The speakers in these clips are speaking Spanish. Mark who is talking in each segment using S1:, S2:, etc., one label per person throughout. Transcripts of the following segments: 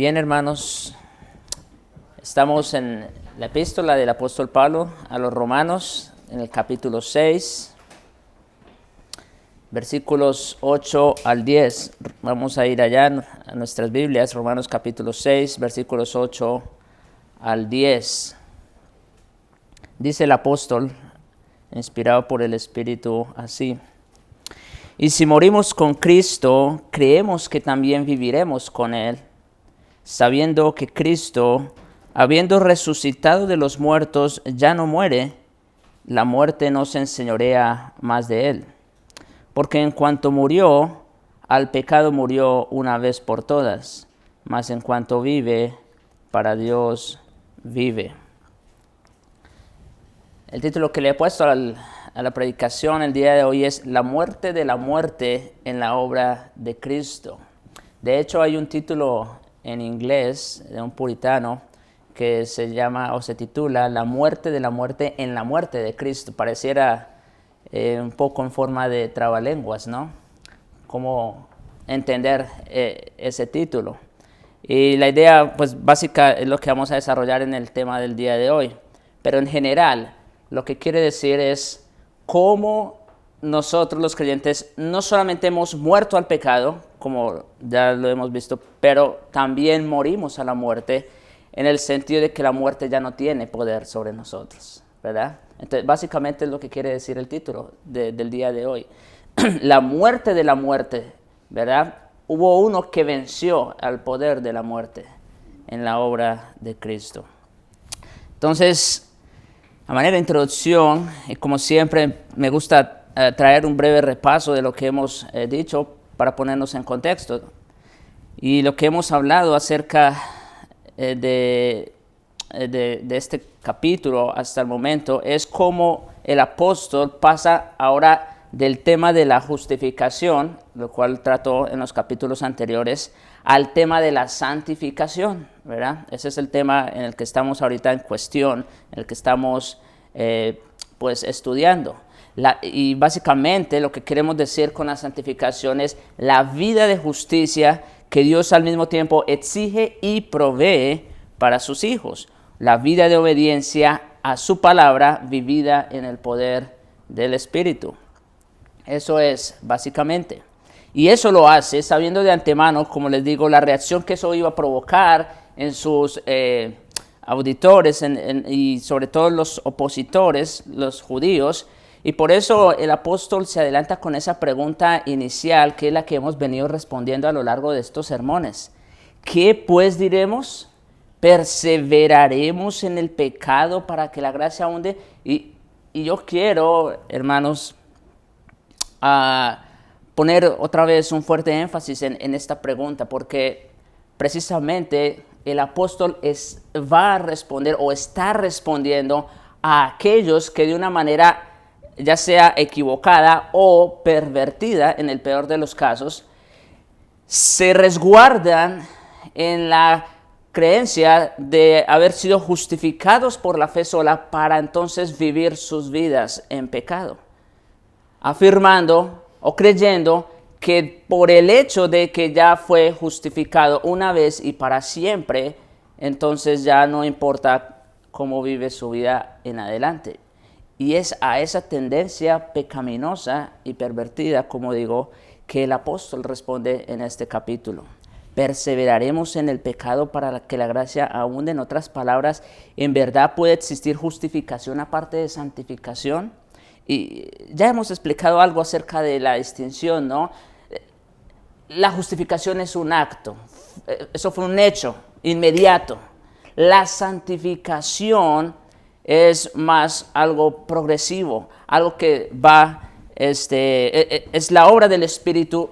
S1: Bien, hermanos, estamos en la epístola del apóstol Pablo a los Romanos, en el capítulo 6, versículos 8 al 10. Vamos a ir allá a nuestras Biblias, Romanos capítulo 6, versículos 8 al 10. Dice el apóstol, inspirado por el Espíritu, así: Y si morimos con Cristo, creemos que también viviremos con Él, sabiendo que Cristo, habiendo resucitado de los muertos, ya no muere, la muerte no se enseñorea más de Él. Porque en cuanto murió, al pecado murió una vez por todas, mas en cuanto vive, para Dios vive. El título que le he puesto a la predicación el día de hoy es La muerte de la muerte en la obra de Cristo. De hecho, hay un título en inglés de un puritano que se llama o se titula La muerte de la muerte en la muerte de Cristo. Pareciera un poco en forma de trabalenguas, ¿no? Cómo entender ese título. Y la idea pues básica es lo que vamos a desarrollar en el tema del día de hoy. Pero en general, lo que quiere decir es cómo nosotros los creyentes no solamente hemos muerto al pecado, como ya lo hemos visto, pero también morimos a la muerte, en el sentido de que la muerte ya no tiene poder sobre nosotros, ¿verdad? Entonces, básicamente es lo que quiere decir el título del día de hoy. La muerte de la muerte, ¿verdad? Hubo uno que venció al poder de la muerte en la obra de Cristo. Entonces, a manera de introducción, y como siempre, me gusta traer un breve repaso de lo que hemos dicho para ponernos en contexto. Y lo que hemos hablado acerca de este capítulo hasta el momento es cómo el apóstol pasa ahora del tema de la justificación, lo cual trató en los capítulos anteriores, al tema de la santificación, ¿verdad? Ese es el tema en el que estamos ahorita en cuestión, en el que estamos pues estudiando. Y básicamente lo que queremos decir con la santificación es la vida de justicia que Dios al mismo tiempo exige y provee para sus hijos. La vida de obediencia a su palabra vivida en el poder del Espíritu. Eso es básicamente. Y eso lo hace sabiendo de antemano, como les digo, la reacción que eso iba a provocar en sus auditores y sobre todo los opositores, los judíos. Y por eso el apóstol se adelanta con esa pregunta inicial, que es la que hemos venido respondiendo a lo largo de estos sermones. ¿Qué pues diremos? ¿Perseveraremos en el pecado para que la gracia abunde? Y yo quiero, hermanos, poner otra vez un fuerte énfasis en esta pregunta, porque precisamente el apóstol va a responder o está respondiendo a aquellos que de una manera ya sea equivocada o pervertida, en el peor de los casos, se resguardan en la creencia de haber sido justificados por la fe sola para entonces vivir sus vidas en pecado, afirmando o creyendo que por el hecho de que ya fue justificado una vez y para siempre, entonces ya no importa cómo vive su vida en adelante. Y es a esa tendencia pecaminosa y pervertida, como digo, que el apóstol responde en este capítulo. Perseveraremos en el pecado para que la gracia abunde. En otras palabras, ¿en verdad puede existir justificación aparte de santificación? Y ya hemos explicado algo acerca de la distinción, ¿no? La justificación es un acto, eso fue un hecho inmediato. La santificación es más algo progresivo, algo que va, es la obra del Espíritu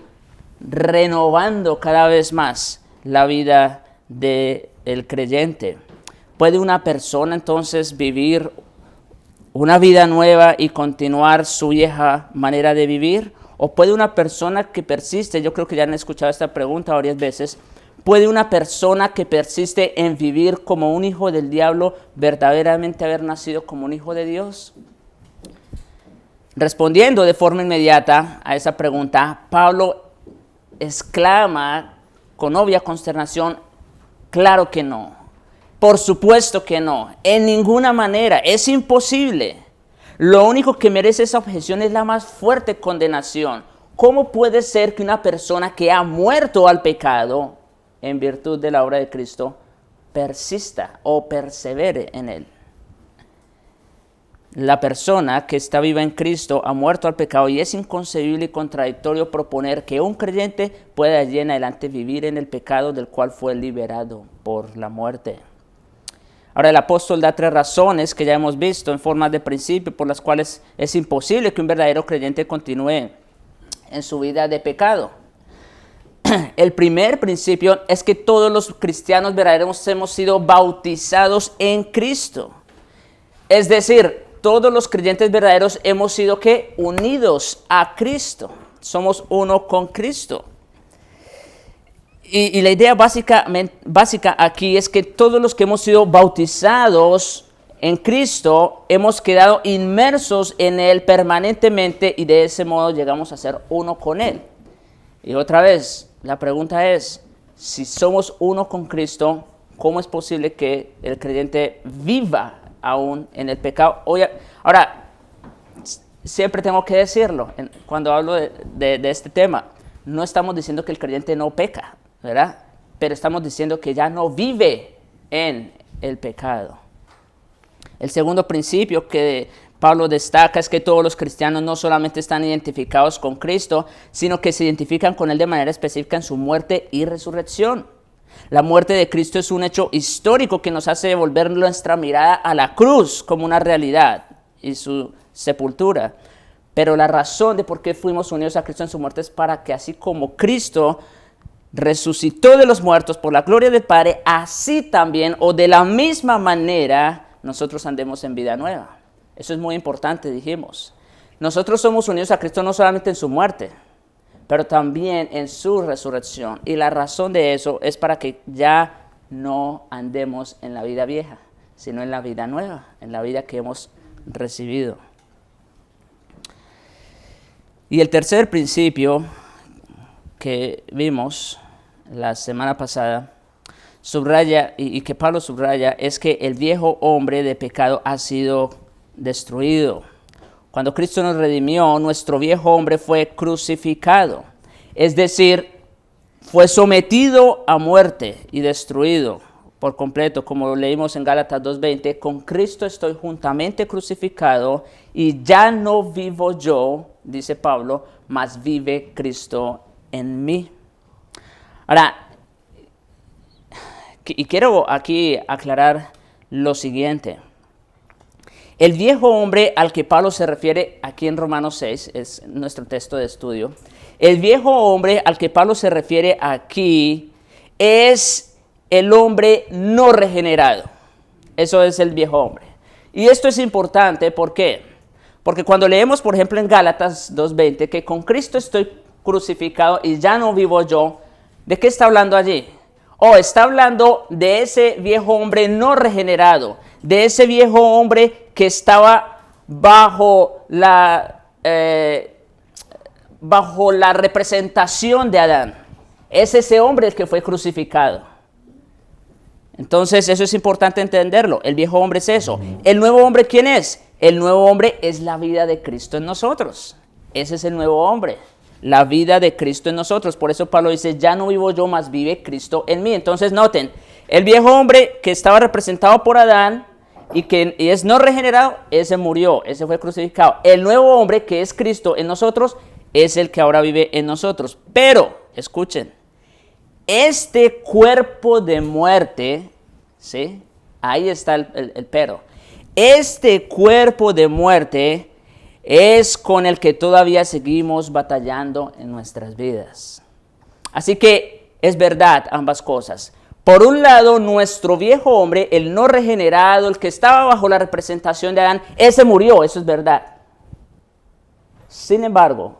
S1: renovando cada vez más la vida del creyente. ¿Puede una persona entonces vivir una vida nueva y continuar su vieja manera de vivir? ¿O puede una persona que persiste, yo creo que ya han escuchado esta pregunta varias veces, ¿puede una persona que persiste en vivir como un hijo del diablo verdaderamente haber nacido como un hijo de Dios? Respondiendo de forma inmediata a esa pregunta, Pablo exclama con obvia consternación Claro que no. Por supuesto que no. En ninguna manera. Es imposible. Lo único que merece esa objeción es la más fuerte condenación. ¿Cómo puede ser que una persona que ha muerto al pecado en virtud de la obra de Cristo persista o persevere en él? La persona que está viva en Cristo ha muerto al pecado y es inconcebible y contradictorio proponer que un creyente pueda de allí en adelante vivir en el pecado del cual fue liberado por la muerte. Ahora el apóstol da 3 razones que ya hemos visto en forma de principio por las cuales es imposible que un verdadero creyente continúe en su vida de pecado. El primer principio es que todos los cristianos verdaderos hemos sido bautizados en Cristo. Es decir, todos los creyentes verdaderos hemos sido ¿qué? Unidos a Cristo. Somos uno con Cristo. Y la idea básica aquí es que todos los que hemos sido bautizados en Cristo hemos quedado inmersos en Él permanentemente y de ese modo llegamos a ser uno con Él. Y otra vez, la pregunta es, si somos uno con Cristo, ¿cómo es posible que el creyente viva aún en el pecado? Ahora, siempre tengo que decirlo, cuando hablo de este tema, no estamos diciendo que el creyente no peca, ¿verdad? Pero estamos diciendo que ya no vive en el pecado. El segundo principio que Pablo destaca es que todos los cristianos no solamente están identificados con Cristo, sino que se identifican con Él de manera específica en su muerte y resurrección. La muerte de Cristo es un hecho histórico que nos hace devolver nuestra mirada a la cruz como una realidad y su sepultura. Pero la razón de por qué fuimos unidos a Cristo en su muerte es para que así como Cristo resucitó de los muertos por la gloria del Padre, así también o de la misma manera nosotros andemos en vida nueva. Eso es muy importante, dijimos. Nosotros somos unidos a Cristo no solamente en su muerte, pero también en su resurrección. Y la razón de eso es para que ya no andemos en la vida vieja, sino en la vida nueva, en la vida que hemos recibido. Y el tercer principio que vimos la semana pasada, subraya, y que Pablo subraya, es que el viejo hombre de pecado ha sido destruido. Cuando Cristo nos redimió, nuestro viejo hombre fue crucificado, es decir, fue sometido a muerte y destruido por completo, como leímos en Gálatas 2:20, con Cristo estoy juntamente crucificado y ya no vivo yo, dice Pablo, mas vive Cristo en mí. Ahora, y quiero aquí aclarar lo siguiente. El viejo hombre al que Pablo se refiere aquí en Romanos 6, es nuestro texto de estudio. El viejo hombre al que Pablo se refiere aquí es el hombre no regenerado. Eso es el viejo hombre. Y esto es importante, ¿por qué? Porque cuando leemos, por ejemplo, en Gálatas 2:20, que con Cristo estoy crucificado y ya no vivo yo, ¿de qué está hablando allí? Está hablando de ese viejo hombre no regenerado, de ese viejo hombre que estaba bajo la representación de Adán. Es ese hombre el que fue crucificado. Entonces eso es importante entenderlo. El viejo hombre es eso. ¿El nuevo hombre quién es? El nuevo hombre es la vida de Cristo en nosotros. Ese es el nuevo hombre. La vida de Cristo en nosotros. Por eso Pablo dice, ya no vivo yo, mas vive Cristo en mí. Entonces noten, el viejo hombre que estaba representado por Adán y es no regenerado, ese murió, ese fue crucificado. El nuevo hombre que es Cristo en nosotros es el que ahora vive en nosotros. Pero, escuchen, este cuerpo de muerte, ¿sí? Ahí está el pero. Este cuerpo de muerte es con el que todavía seguimos batallando en nuestras vidas. Así que es verdad ambas cosas. Por un lado, nuestro viejo hombre, el no regenerado, el que estaba bajo la representación de Adán, ese murió, eso es verdad. Sin embargo,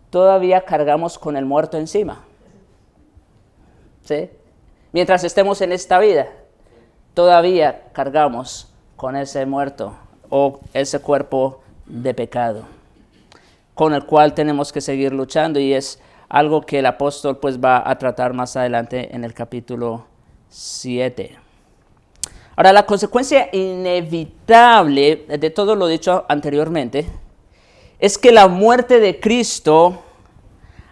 S1: todavía cargamos con el muerto encima. ¿Sí? Mientras estemos en esta vida, todavía cargamos con ese muerto o ese cuerpo de pecado con el cual tenemos que seguir luchando, y es algo que el apóstol pues va a tratar más adelante en el capítulo 7. Ahora, la consecuencia inevitable de todo lo dicho anteriormente es que la muerte de Cristo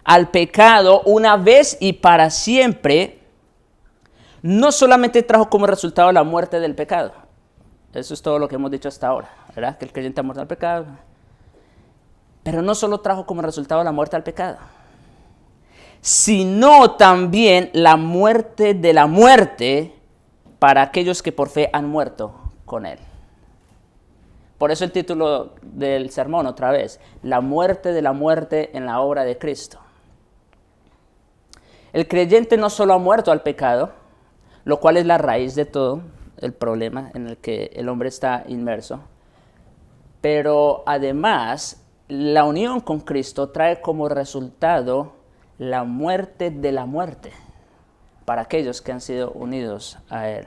S1: al pecado una vez y para siempre no solamente trajo como resultado la muerte del pecado. Eso es todo lo que hemos dicho hasta ahora, ¿verdad? Que el creyente ha muerto al pecado. Pero no solo trajo como resultado la muerte al pecado, sino también la muerte de la muerte para aquellos que por fe han muerto con él. Por eso el título del sermón otra vez, la muerte de la muerte en la obra de Cristo. El creyente no solo ha muerto al pecado, lo cual es la raíz de todo el problema en el que el hombre está inmerso, pero además la unión con Cristo trae como resultado la muerte de la muerte para aquellos que han sido unidos a Él.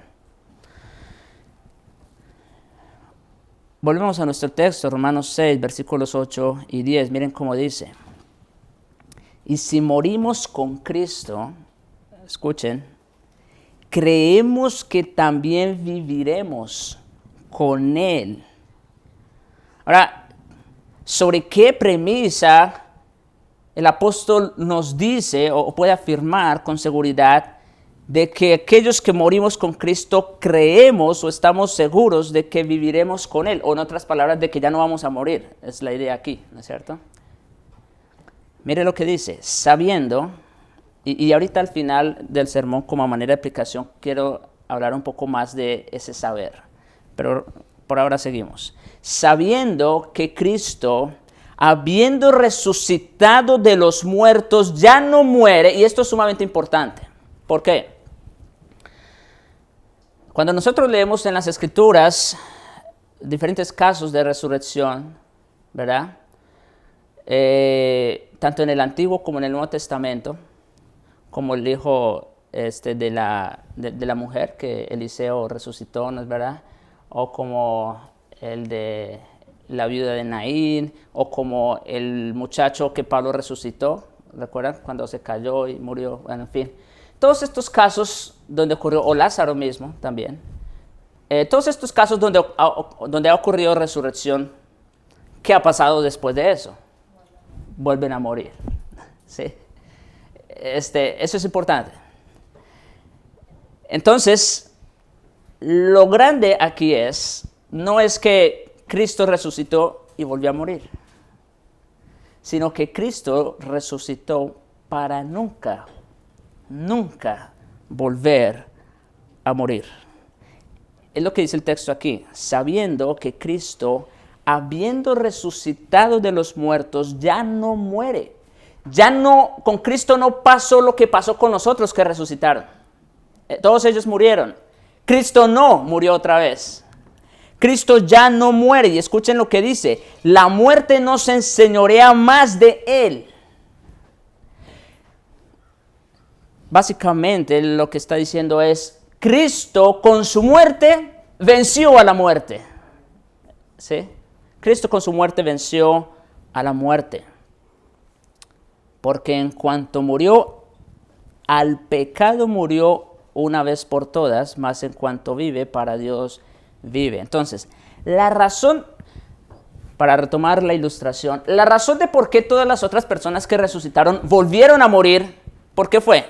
S1: Volvemos a nuestro texto, Romanos 6, versículos 8 y 10. Miren cómo dice. Y si morimos con Cristo, escuchen, creemos que también viviremos con Él. Ahora, ¿sobre qué premisa el apóstol nos dice o puede afirmar con seguridad de que aquellos que morimos con Cristo creemos o estamos seguros de que viviremos con Él? O en otras palabras, de que ya no vamos a morir. Es la idea aquí, ¿no es cierto? Mire lo que dice, sabiendo, y ahorita al final del sermón como manera de explicación quiero hablar un poco más de ese saber, pero por ahora seguimos. Sabiendo que Cristo, habiendo resucitado de los muertos, ya no muere, y esto es sumamente importante. ¿Por qué? Cuando nosotros leemos en las Escrituras diferentes casos de resurrección, ¿verdad? Tanto en el Antiguo como en el Nuevo Testamento, como el hijo de la mujer que Eliseo resucitó, ¿no es verdad? O como el de la viuda de Naín, o como el muchacho que Pablo resucitó, ¿recuerdan? Cuando se cayó y murió, bueno, en fin. Todos estos casos donde ocurrió, o Lázaro mismo también, todos estos casos donde ha ocurrido resurrección, ¿qué ha pasado después de eso? Vuelven a morir, ¿sí? Eso es importante. Entonces, lo grande aquí no es que Cristo resucitó y volvió a morir, sino que Cristo resucitó para nunca volver a morir. Es lo que dice el texto aquí, sabiendo que Cristo, habiendo resucitado de los muertos, ya no muere. Ya no, con Cristo no pasó lo que pasó con los otros que resucitaron. Todos ellos murieron. Cristo no murió otra vez. Cristo ya no muere. Y escuchen lo que dice, la muerte no se enseñorea más de Él. Básicamente lo que está diciendo es, Cristo con su muerte venció a la muerte. ¿Sí? Cristo con su muerte venció a la muerte. Porque en cuanto murió, al pecado murió una vez por todas, mas en cuanto vive, para Dios vive. Entonces, la razón, para retomar la ilustración, la razón de por qué todas las otras personas que resucitaron volvieron a morir, ¿por qué fue?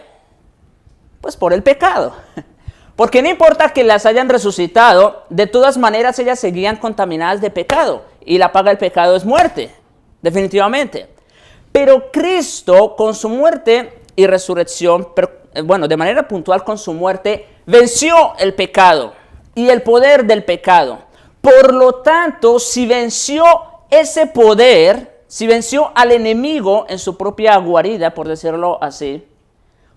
S1: Pues por el pecado. Porque no importa que las hayan resucitado, de todas maneras ellas seguían contaminadas de pecado. Y la paga del pecado es muerte, definitivamente. Pero Cristo, con su muerte y resurrección, de manera puntual con su muerte, venció el pecado y el poder del pecado. Por lo tanto, si venció ese poder, si venció al enemigo en su propia guarida, por decirlo así,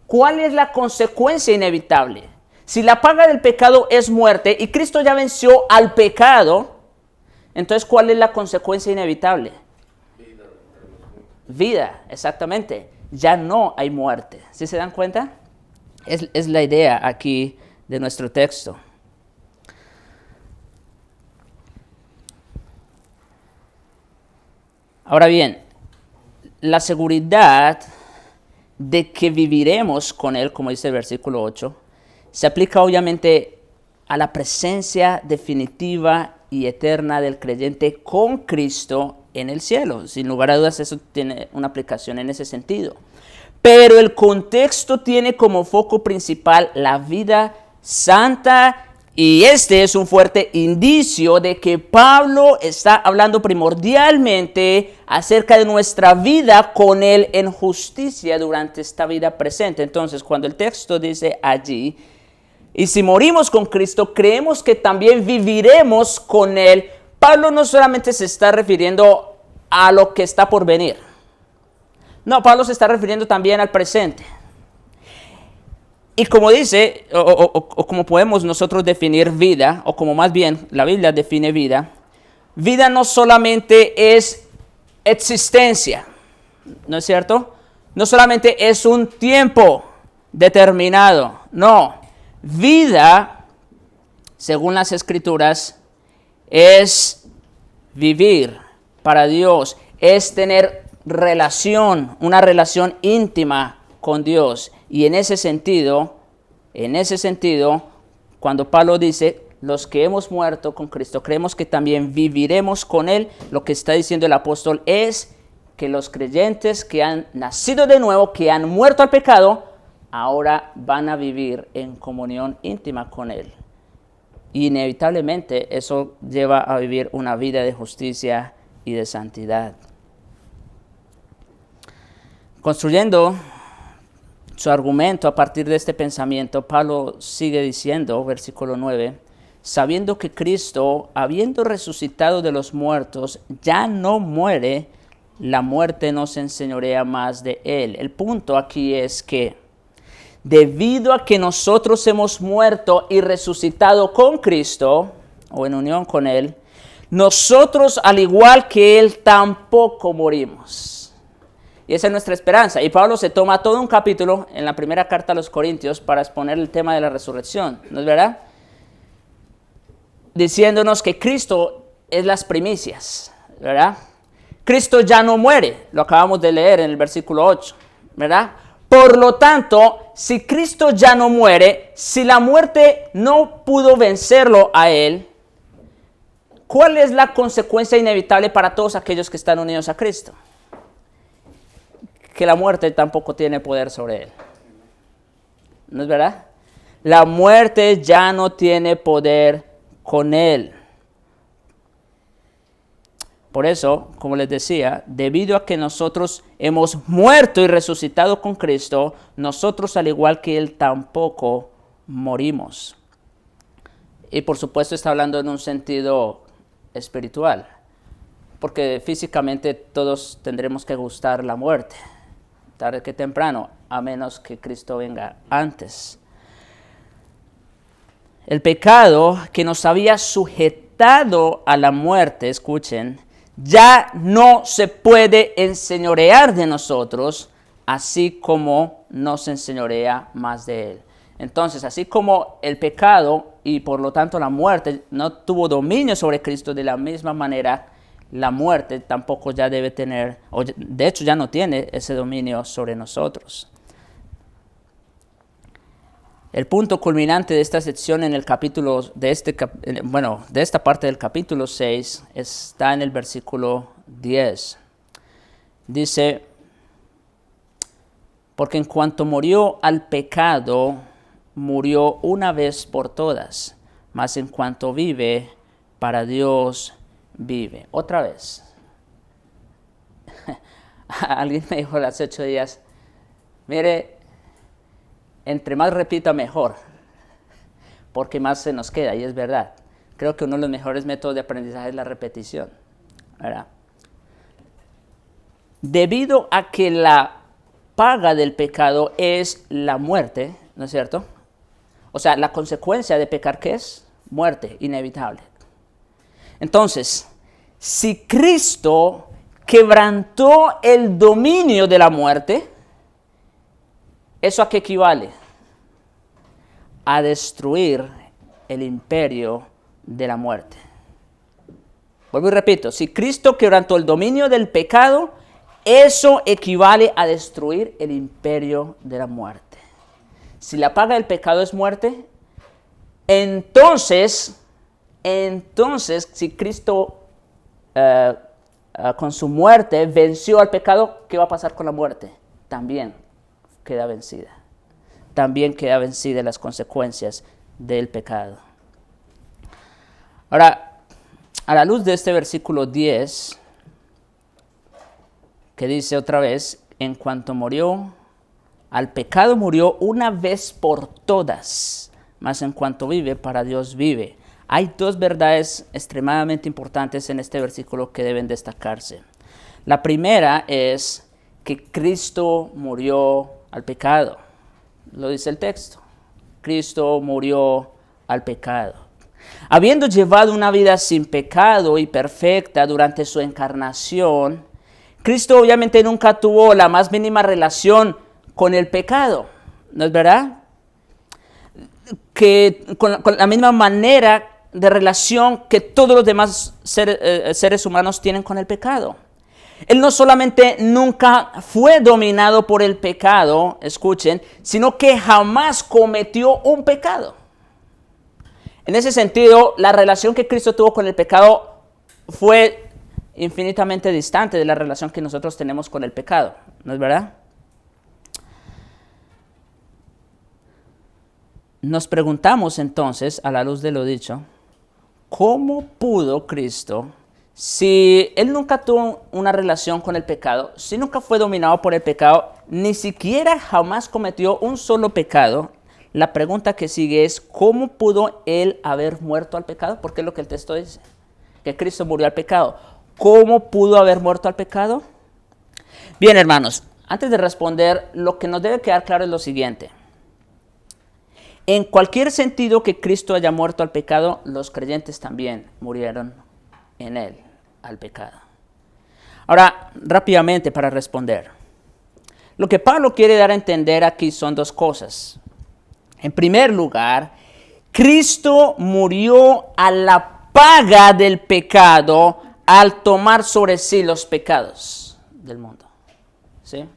S1: ¿cuál es la consecuencia inevitable? Si la paga del pecado es muerte y Cristo ya venció al pecado, entonces ¿cuál es la consecuencia inevitable? Vida, exactamente. Ya no hay muerte. ¿Sí se dan cuenta? Es la idea aquí de nuestro texto. Ahora bien, la seguridad de que viviremos con Él, como dice el versículo 8, se aplica obviamente a la presencia definitiva y eterna del creyente con Cristo en el cielo. Sin lugar a dudas, eso tiene una aplicación en ese sentido. Pero el contexto tiene como foco principal la vida santa, y este es un fuerte indicio de que Pablo está hablando primordialmente acerca de nuestra vida con Él en justicia durante esta vida presente. Entonces, cuando el texto dice allí, y si morimos con Cristo, creemos que también viviremos con Él, Pablo no solamente se está refiriendo a lo que está por venir. No, Pablo se está refiriendo también al presente. Y como dice, o como podemos nosotros definir vida, o como más bien la Biblia define vida, vida no solamente es existencia, ¿no es cierto? No solamente es un tiempo determinado, no. Vida, según las Escrituras, es vivir para Dios, es tener relación, una relación íntima con Dios. Y en ese sentido, cuando Pablo dice, los que hemos muerto con Cristo, creemos que también viviremos con Él, lo que está diciendo el apóstol es que los creyentes que han nacido de nuevo, que han muerto al pecado, ahora van a vivir en comunión íntima con Él. Y inevitablemente eso lleva a vivir una vida de justicia y de santidad. Construyendo su argumento a partir de este pensamiento, Pablo sigue diciendo, versículo 9, sabiendo que Cristo, habiendo resucitado de los muertos, ya no muere, la muerte no se enseñorea más de Él. El punto aquí es que, debido a que nosotros hemos muerto y resucitado con Cristo, o en unión con Él, nosotros, al igual que Él, tampoco morimos. Y esa es nuestra esperanza. Y Pablo se toma todo un capítulo en la primera carta a los Corintios para exponer el tema de la resurrección, ¿no es verdad? Diciéndonos que Cristo es las primicias, ¿verdad? Cristo ya no muere, lo acabamos de leer en el versículo 8, ¿verdad? Por lo tanto, si Cristo ya no muere, si la muerte no pudo vencerlo a Él, ¿cuál es la consecuencia inevitable para todos aquellos que están unidos a Cristo? Que la muerte tampoco tiene poder sobre Él. ¿No es verdad? La muerte ya no tiene poder con Él. Por eso, como les decía, debido a que nosotros hemos muerto y resucitado con Cristo, nosotros, al igual que Él, tampoco morimos. Y por supuesto está hablando en un sentido espiritual, porque físicamente todos tendremos que gustar la muerte, tarde que temprano, a menos que Cristo venga antes. El pecado que nos había sujetado a la muerte, escuchen, ya no se puede enseñorear de nosotros, así como no se enseñorea más de Él. Entonces, así como el pecado y por lo tanto la muerte no tuvo dominio sobre Cristo, de la misma manera la muerte tampoco ya debe tener, o de hecho ya no tiene ese dominio sobre nosotros. El punto culminante de esta sección en el capítulo, de esta parte del capítulo 6, está en el versículo 10. Dice, porque en cuanto murió al pecado, murió una vez por todas, mas en cuanto vive, para Dios vive. Otra vez. Alguien me dijo hace 8 días, mire, entre más repita mejor, porque más se nos queda, y es verdad. Creo que uno de los mejores métodos de aprendizaje es la repetición, ¿verdad? Debido a que la paga del pecado es la muerte, ¿no es cierto? O sea, la consecuencia de pecar, ¿qué es? Muerte, inevitable. Entonces, si Cristo quebrantó el dominio de la muerte, ¿eso a qué equivale? A destruir el imperio de la muerte. Vuelvo y repito, si Cristo quebrantó el dominio del pecado, eso equivale a destruir el imperio de la muerte. Si la paga del pecado es muerte, entonces si Cristo con su muerte venció al pecado, ¿qué va a pasar con la muerte? También queda vencida. También queda vencida las consecuencias del pecado. Ahora, a la luz de este versículo 10, que dice otra vez, en cuanto murió, al pecado murió una vez por todas, mas en cuanto vive, para Dios vive. Hay dos verdades extremadamente importantes en este versículo que deben destacarse. La primera es que Cristo murió al pecado. Lo dice el texto. Cristo murió al pecado. Habiendo llevado una vida sin pecado y perfecta durante su encarnación, Cristo obviamente nunca tuvo la más mínima relación con el pecado, ¿no es verdad? Que con la misma manera de relación que todos los demás seres humanos tienen con el pecado. Él no solamente nunca fue dominado por el pecado, escuchen, sino que jamás cometió un pecado. En ese sentido, la relación que Cristo tuvo con el pecado fue infinitamente distante de la relación que nosotros tenemos con el pecado, ¿no es verdad? Nos preguntamos entonces, a la luz de lo dicho, ¿cómo pudo Cristo, si Él nunca tuvo una relación con el pecado, si nunca fue dominado por el pecado, ni siquiera jamás cometió un solo pecado? La pregunta que sigue es, ¿cómo pudo Él haber muerto al pecado? Porque es lo que el texto dice, que Cristo murió al pecado. ¿Cómo pudo haber muerto al pecado? Bien, hermanos, antes de responder, lo que nos debe quedar claro es lo siguiente. En cualquier sentido que Cristo haya muerto al pecado, los creyentes también murieron en Él al pecado. Ahora, rápidamente para responder. Lo que Pablo quiere dar a entender aquí son dos cosas. En primer lugar, Cristo murió a la paga del pecado al tomar sobre sí los pecados del mundo. ¿Sí?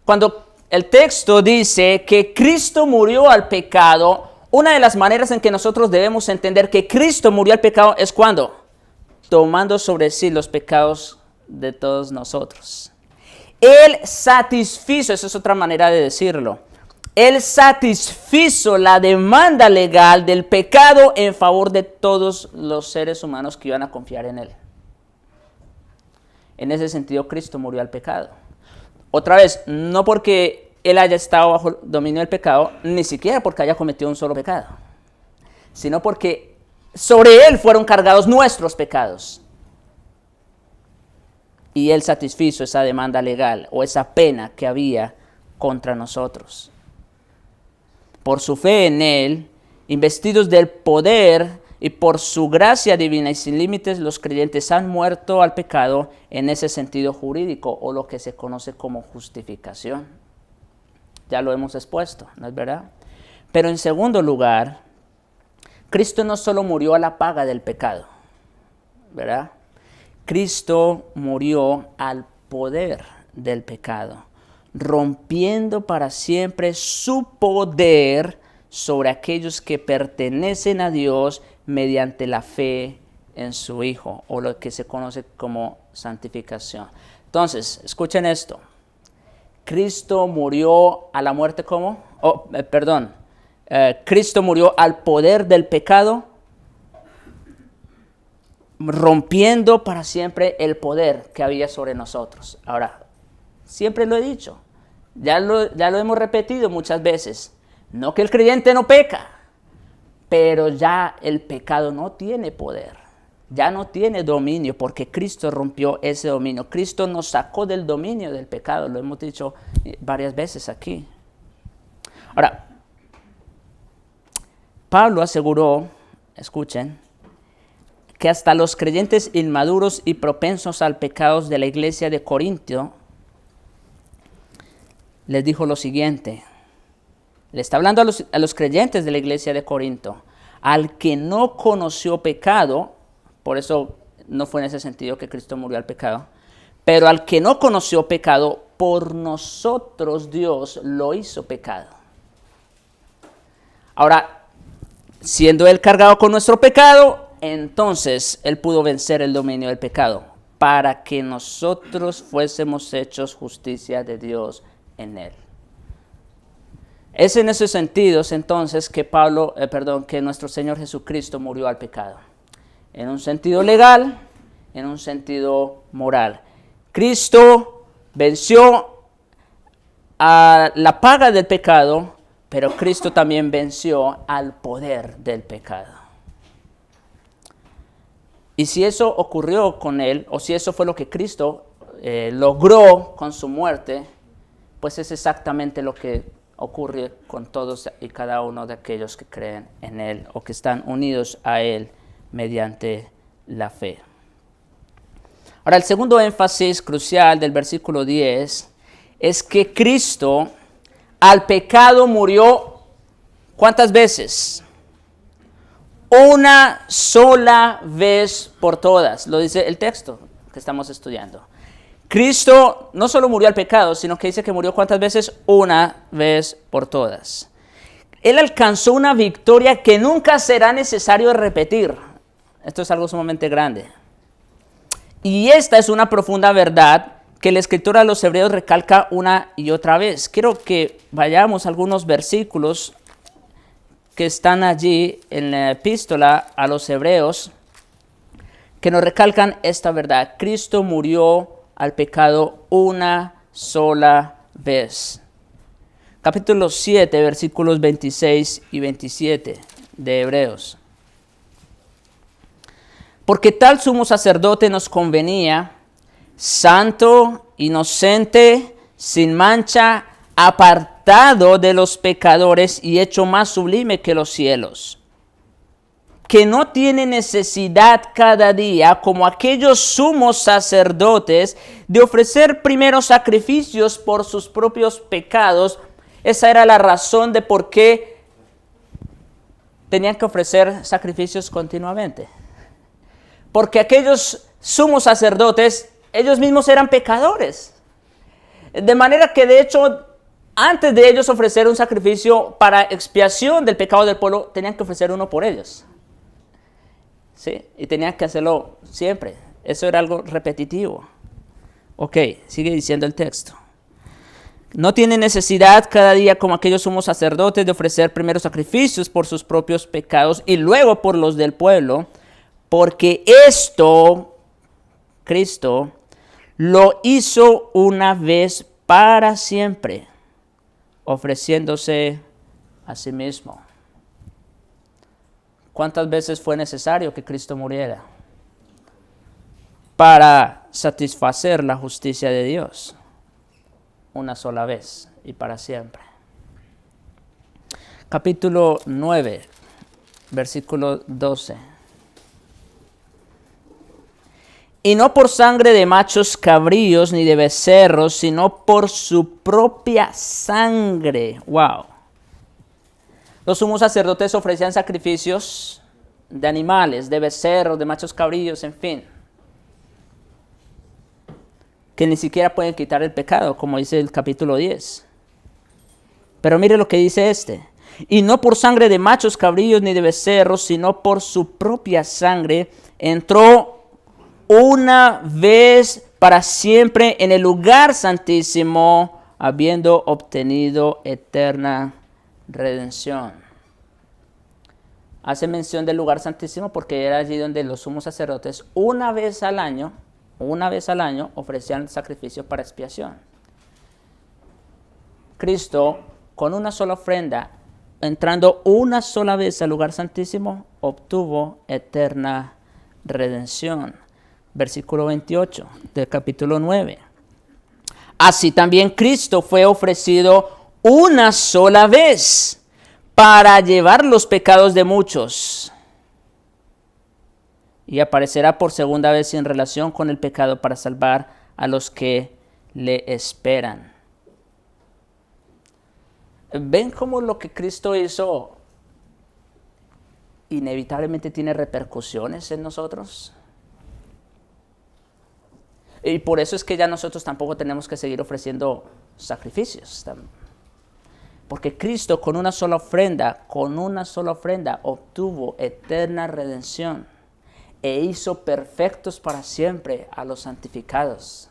S1: Cuando el texto dice que Cristo murió al pecado, una de las maneras en que nosotros debemos entender que Cristo murió al pecado es cuando, tomando sobre sí los pecados de todos nosotros. Él satisfizo, esa es otra manera de decirlo, Él satisfizo la demanda legal del pecado en favor de todos los seres humanos que iban a confiar en Él. En ese sentido, Cristo murió al pecado. Otra vez, no porque Él haya estado bajo el dominio del pecado, ni siquiera porque haya cometido un solo pecado, sino porque sobre Él fueron cargados nuestros pecados. Y Él satisfizo esa demanda legal o esa pena que había contra nosotros. Por su fe en Él, investidos del poder y por su gracia divina y sin límites, los creyentes han muerto al pecado en ese sentido jurídico o lo que se conoce como justificación. Ya lo hemos expuesto, ¿no es verdad? Pero en segundo lugar, Cristo no solo murió a la paga del pecado, ¿verdad? Cristo murió al poder del pecado, rompiendo para siempre su poder sobre aquellos que pertenecen a Dios mediante la fe en su Hijo, o lo que se conoce como santificación. Entonces, escuchen esto. Cristo murió a la muerte ¿cómo? Cristo murió al poder del pecado, rompiendo para siempre el poder que había sobre nosotros. Ahora, siempre lo he dicho, ya lo hemos repetido muchas veces, no que el creyente no peca, pero ya el pecado no tiene poder, ya no tiene dominio, porque Cristo rompió ese dominio. Cristo nos sacó del dominio del pecado, lo hemos dicho varias veces aquí. Ahora, Pablo aseguró, escuchen, que hasta los creyentes inmaduros y propensos al pecado de la iglesia de Corinto, les dijo lo siguiente. Le está hablando a los creyentes de la iglesia de Corinto. Al que no conoció pecado, por eso no fue en ese sentido que Cristo murió al pecado, Pero al que no conoció pecado, por nosotros Dios lo hizo pecado. Ahora, siendo Él cargado con nuestro pecado, entonces Él pudo vencer el dominio del pecado, para que nosotros fuésemos hechos justicia de Dios en Él. Es en esos sentidos entonces que que nuestro Señor Jesucristo murió al pecado. En un sentido legal, en un sentido moral. Cristo venció a la paga del pecado, pero Cristo también venció al poder del pecado. Y si eso ocurrió con Él, o si eso fue lo que Cristo logró con su muerte, pues es exactamente lo que ocurre con todos y cada uno de aquellos que creen en Él o que están unidos a Él mediante la fe. Ahora, el segundo énfasis crucial del versículo 10 es que Cristo al pecado murió, ¿cuántas veces? Una sola vez por todas, lo dice el texto que estamos estudiando. Cristo no solo murió al pecado, sino que dice que murió ¿cuántas veces? Una vez por todas. Él alcanzó una victoria que nunca será necesario repetir. Esto es algo sumamente grande. Y esta es una profunda verdad que la escritura de los Hebreos recalca una y otra vez. Quiero que vayamos a algunos versículos que están allí en la epístola a los Hebreos que nos recalcan esta verdad. Cristo murió al pecado una sola vez. Capítulo 7, versículos 26 y 27 de Hebreos. Porque tal sumo sacerdote nos convenía, santo, inocente, sin mancha, apartado de los pecadores y hecho más sublime que los cielos, que no tiene necesidad cada día, como aquellos sumos sacerdotes, de ofrecer primero sacrificios por sus propios pecados. Esa era la razón de por qué tenían que ofrecer sacrificios continuamente. Porque aquellos sumos sacerdotes, ellos mismos eran pecadores. De manera que de hecho, antes de ellos ofrecer un sacrificio para expiación del pecado del pueblo, tenían que ofrecer uno por ellos. ¿Sí? Y tenían que hacerlo siempre. Eso era algo repetitivo. Ok, sigue diciendo el texto. No tiene necesidad cada día como aquellos sumos sacerdotes de ofrecer primero sacrificios por sus propios pecados y luego por los del pueblo, porque esto, Cristo, lo hizo una vez para siempre, ofreciéndose a sí mismo. ¿Cuántas veces fue necesario que Cristo muriera? Para satisfacer la justicia de Dios. Una sola vez y para siempre. Capítulo 9, versículo 12. Y no por sangre de machos cabríos ni de becerros, sino por su propia sangre. Wow. Los sumos sacerdotes ofrecían sacrificios de animales, de becerros, de machos cabríos, en fin, que ni siquiera pueden quitar el pecado, como dice el capítulo 10. Pero mire lo que dice este. Y no por sangre de machos cabríos ni de becerros, sino por su propia sangre, entró una vez para siempre en el lugar santísimo, habiendo obtenido eterna redención. Hace mención del lugar santísimo porque era allí donde los sumos sacerdotes una vez al año ofrecían sacrificio para expiación. Cristo, con una sola ofrenda, entrando una sola vez al lugar santísimo, obtuvo eterna redención. Versículo 28 del capítulo 9. Así también Cristo fue ofrecido una sola vez para llevar los pecados de muchos, y aparecerá por segunda vez en relación con el pecado para salvar a los que le esperan. ¿Ven cómo lo que Cristo hizo inevitablemente tiene repercusiones en nosotros? Y por eso es que ya nosotros tampoco tenemos que seguir ofreciendo sacrificios. Porque Cristo con una sola ofrenda obtuvo eterna redención e hizo perfectos para siempre a los santificados.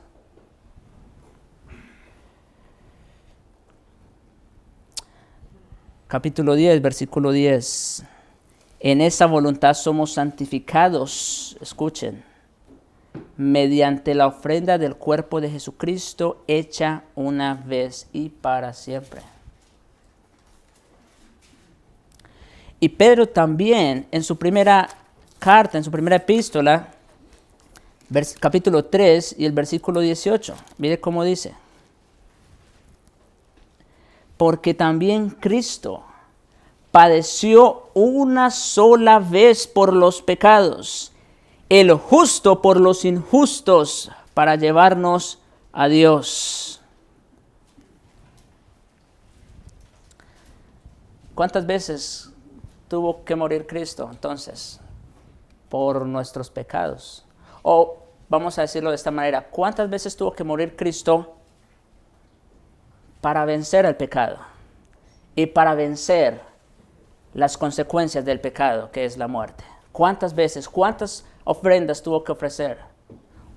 S1: Capítulo 10, versículo 10. En esa voluntad somos santificados, escuchen, mediante la ofrenda del cuerpo de Jesucristo hecha una vez y para siempre. Y Pedro también en su primera carta, en su primera epístola, capítulo 3 y el versículo 18, mire cómo dice. Porque también Cristo padeció una sola vez por los pecados, el justo por los injustos, para llevarnos a Dios. ¿Cuántas veces tuvo que morir Cristo entonces? Por nuestros pecados. O vamos a decirlo de esta manera, ¿cuántas veces tuvo que morir Cristo para vencer el pecado y para vencer las consecuencias del pecado, que es la muerte? ¿Cuántas veces, cuántas ofrendas tuvo que ofrecer?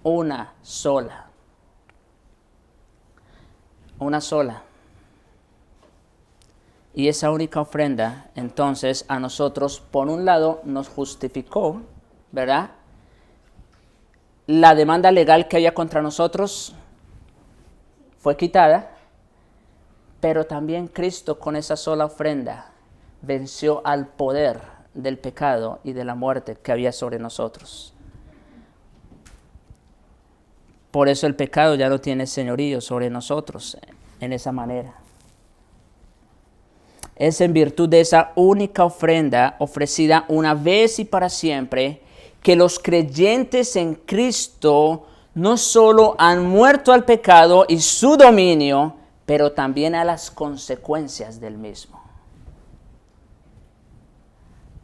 S1: Una sola. Una sola. Y esa única ofrenda, entonces, a nosotros, por un lado, nos justificó, ¿verdad? La demanda legal que había contra nosotros fue quitada, pero también Cristo con esa sola ofrenda venció al poder del pecado y de la muerte que había sobre nosotros. Por eso el pecado ya no tiene señorío sobre nosotros en esa manera. Es en virtud de esa única ofrenda ofrecida una vez y para siempre que los creyentes en Cristo no solo han muerto al pecado y su dominio, pero también a las consecuencias del mismo.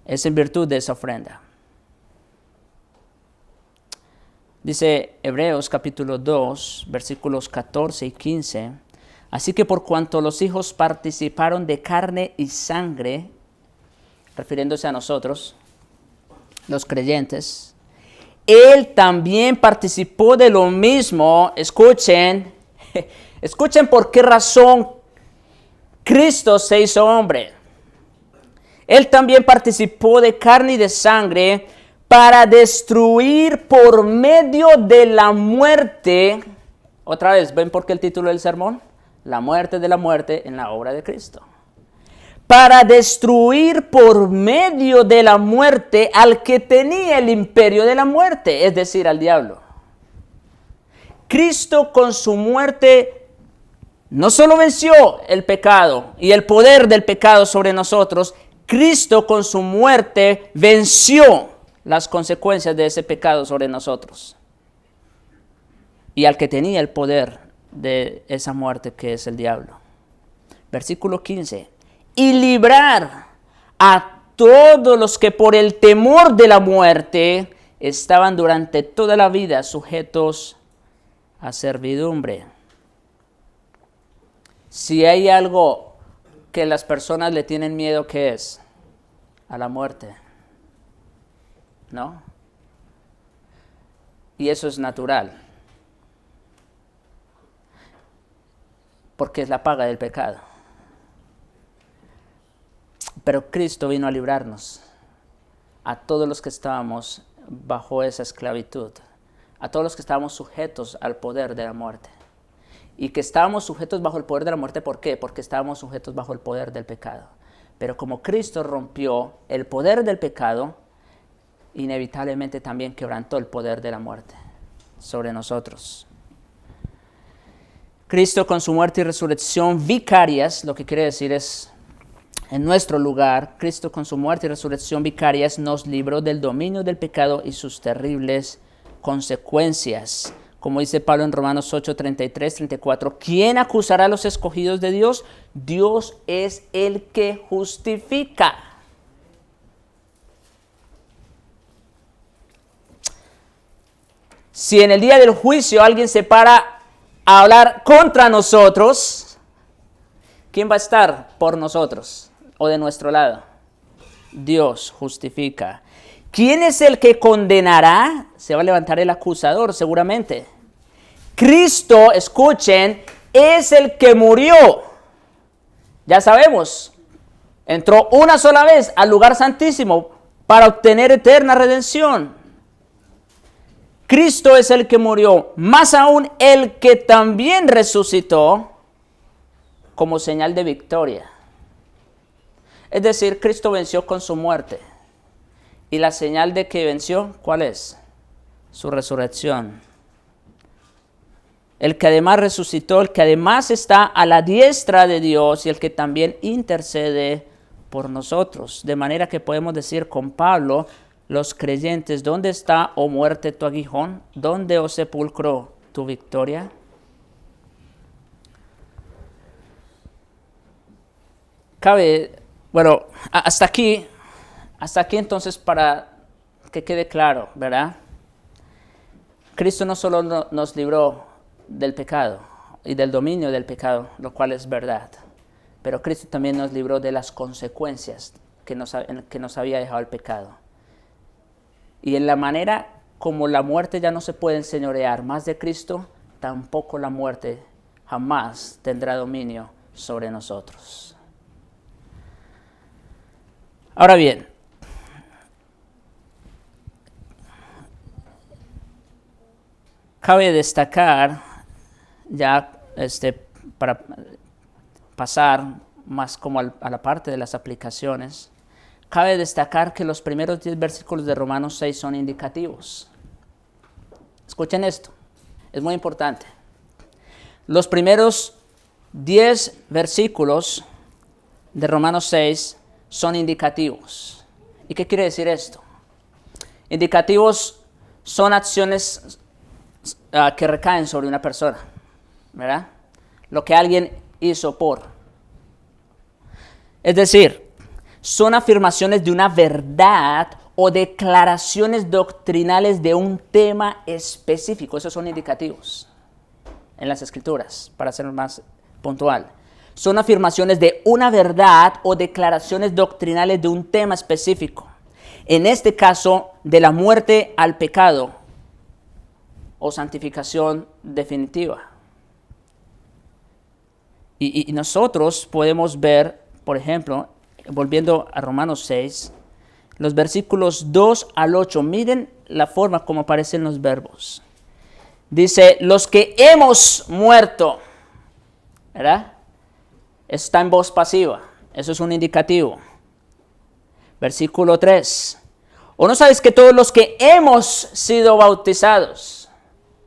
S1: Es en virtud de esa ofrenda. Dice Hebreos capítulo 2, versículos 14 y 15. Así que por cuanto los hijos participaron de carne y sangre, refiriéndose a nosotros, los creyentes, Él también participó de lo mismo. Escuchen por qué razón Cristo se hizo hombre. Él también participó de carne y de sangre para destruir por medio de la muerte. Otra vez, ¿ven por qué el título del sermón? La muerte de la muerte en la obra de Cristo. Para destruir por medio de la muerte al que tenía el imperio de la muerte, es decir, al diablo. Cristo con su muerte no solo venció el pecado y el poder del pecado sobre nosotros, Cristo con su muerte venció las consecuencias de ese pecado sobre nosotros. Y al que tenía el poder de esa muerte, que es el diablo. Versículo 15. Y librar a todos los que por el temor de la muerte estaban durante toda la vida sujetos a servidumbre. Si hay algo que las personas le tienen miedo, ¿qué es? A la muerte. ¿No? Y eso es natural. Porque es la paga del pecado. Pero Cristo vino a librarnos a todos los que estábamos bajo esa esclavitud, a todos los que estábamos sujetos al poder de la muerte. Y que estábamos sujetos bajo el poder de la muerte, ¿por qué? Porque estábamos sujetos bajo el poder del pecado. Pero como Cristo rompió el poder del pecado, inevitablemente también quebrantó el poder de la muerte sobre nosotros. Cristo con su muerte y resurrección vicarias, lo que quiere decir es en nuestro lugar, Cristo con su muerte y resurrección vicarias nos libró del dominio del pecado y sus terribles consecuencias. Como dice Pablo en Romanos 8, 33, 34, ¿quién acusará a los escogidos de Dios? Dios es el que justifica. Si en el día del juicio alguien se para a hablar contra nosotros, ¿quién va a estar por nosotros o de nuestro lado? Dios justifica. ¿Quién es el que condenará? Se va a levantar el acusador seguramente. Cristo, escuchen, es el que murió. Ya sabemos, entró una sola vez al lugar santísimo para obtener eterna redención. Cristo es el que murió, más aún el que también resucitó como señal de victoria. Es decir, Cristo venció con su muerte. ¿Y la señal de que venció, cuál es? Su resurrección. El que además resucitó, el que además está a la diestra de Dios y el que también intercede por nosotros. De manera que podemos decir con Pablo, los creyentes, ¿dónde está, oh muerte, tu aguijón? ¿Dónde, oh sepulcro, tu victoria? Hasta aquí entonces, para que quede claro, ¿verdad? Cristo no solo nos libró del pecado y del dominio del pecado, lo cual es verdad, pero Cristo también nos libró de las consecuencias que nos había dejado el pecado. Y en la manera como la muerte ya no se puede enseñorear más de Cristo, tampoco la muerte jamás tendrá dominio sobre nosotros. Ahora bien, cabe destacar, ya para pasar más como a la parte de las aplicaciones, cabe destacar que los primeros 10 versículos de Romanos 6 son indicativos. Escuchen esto, es muy importante. Los primeros 10 versículos de Romanos 6 son indicativos. ¿Y qué quiere decir esto? Indicativos son acciones que recaen sobre una persona, ¿verdad? Lo que alguien hizo por. Es decir, son afirmaciones de una verdad o declaraciones doctrinales de un tema específico. Esos son indicativos en las Escrituras, para ser más puntual. Son afirmaciones de una verdad o declaraciones doctrinales de un tema específico. En este caso, de la muerte al pecado o santificación definitiva. Y nosotros podemos ver, por ejemplo, volviendo a Romanos 6, los versículos 2 al 8. Miren la forma como aparecen los verbos. Dice, los que hemos muerto, ¿verdad? Está en voz pasiva. Eso es un indicativo. Versículo 3. ¿O no sabes que todos los que hemos sido bautizados?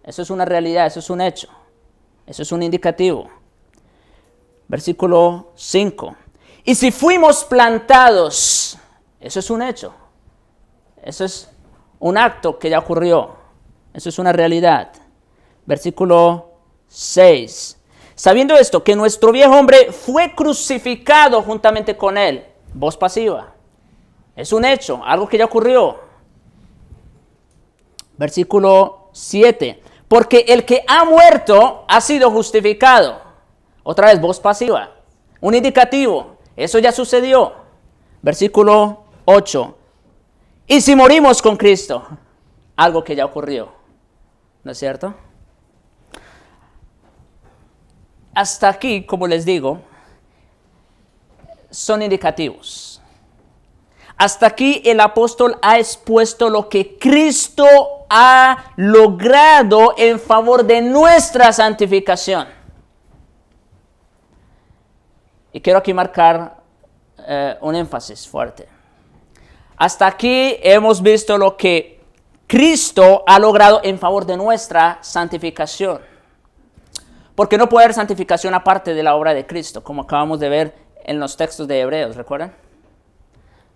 S1: Eso es una realidad, eso es un hecho. Eso es un indicativo. Versículo 5. Y si fuimos plantados, eso es un hecho. Eso es un acto que ya ocurrió. Eso es una realidad. Versículo 6. Sabiendo esto, que nuestro viejo hombre fue crucificado juntamente con él. Voz pasiva. Es un hecho, algo que ya ocurrió. Versículo 7. Porque el que ha muerto ha sido justificado. Otra vez, voz pasiva. Un indicativo. Eso ya sucedió. Versículo 8. Y si morimos con Cristo, algo que ya ocurrió. ¿No es cierto? Hasta aquí, como les digo, son indicativos. Hasta aquí el apóstol ha expuesto lo que Cristo ha logrado en favor de nuestra santificación. Y quiero aquí marcar un énfasis fuerte. Hasta aquí hemos visto lo que Cristo ha logrado en favor de nuestra santificación. Porque no puede haber santificación aparte de la obra de Cristo, como acabamos de ver en los textos de Hebreos, ¿recuerdan?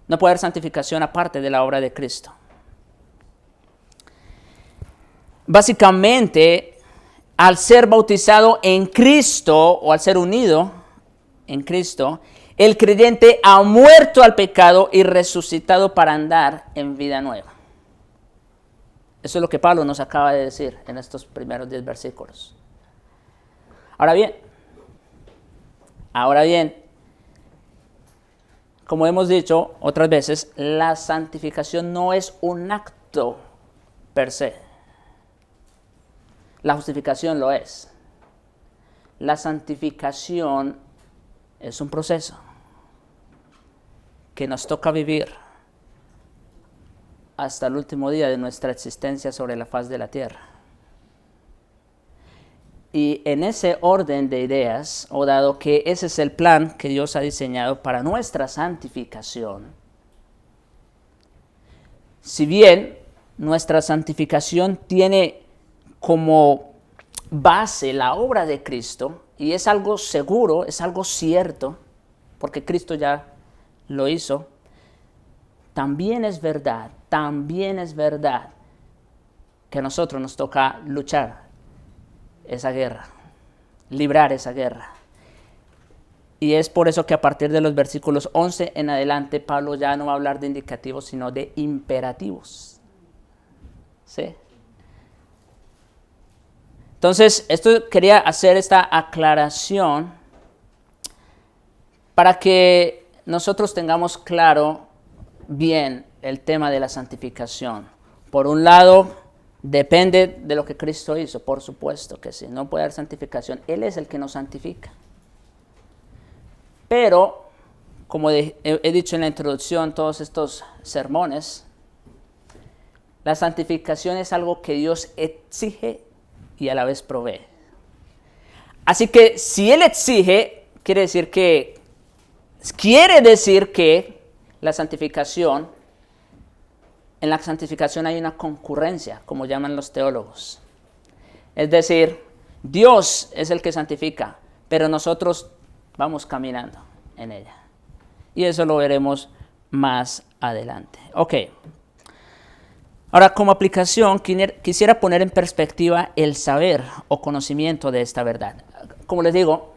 S1: No puede haber santificación aparte de la obra de Cristo. Básicamente, al ser bautizado en Cristo o al ser unido en Cristo, el creyente ha muerto al pecado y resucitado para andar en vida nueva. Eso es lo que Pablo nos acaba de decir en estos primeros 10 versículos. Ahora bien, como hemos dicho otras veces, la santificación no es un acto per se. La justificación lo es. La santificación es un proceso que nos toca vivir hasta el último día de nuestra existencia sobre la faz de la tierra. Y en ese orden de ideas, o dado que ese es el plan que Dios ha diseñado para nuestra santificación, si bien nuestra santificación tiene como base la obra de Cristo, y es algo seguro, es algo cierto, porque Cristo ya lo hizo, también es verdad que a nosotros nos toca luchar esa guerra, librar esa guerra. Y es por eso que a partir de los versículos 11 en adelante, Pablo ya no va a hablar de indicativos, sino de imperativos. ¿Sí? Entonces, quería hacer esta aclaración para que nosotros tengamos claro bien el tema de la santificación. Por un lado, depende de lo que Cristo hizo, por supuesto que sí, no puede haber santificación, Él es el que nos santifica. Pero, como he dicho en la introducción, todos estos sermones, la santificación es algo que Dios exige y a la vez provee. Así que si Él exige, quiere decir que la santificación, en la santificación hay una concurrencia, como llaman los teólogos. Es decir, Dios es el que santifica, pero nosotros vamos caminando en ella. Y eso lo veremos más adelante. Ok. Ahora, como aplicación, quisiera poner en perspectiva el saber o conocimiento de esta verdad. Como les digo,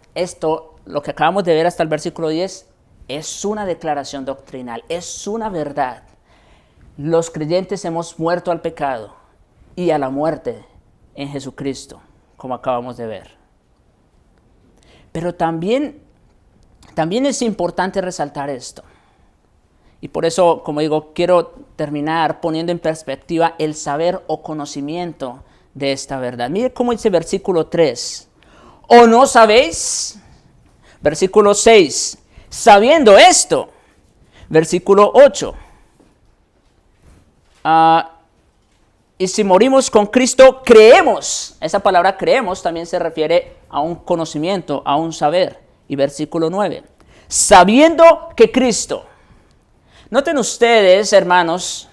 S1: lo que acabamos de ver hasta el versículo 10, es una declaración doctrinal, es una verdad. Los creyentes hemos muerto al pecado y a la muerte en Jesucristo, como acabamos de ver. Pero también es importante resaltar esto. Y por eso, como digo, quiero terminar poniendo en perspectiva el saber o conocimiento de esta verdad. Mire cómo dice versículo 3. ¿O no sabéis? Versículo 6. Sabiendo esto. Versículo 8. Y si morimos con Cristo, creemos. Esa palabra creemos también se refiere a un conocimiento, a un saber. Y versículo 9. Sabiendo que Cristo. Noten ustedes, hermanos,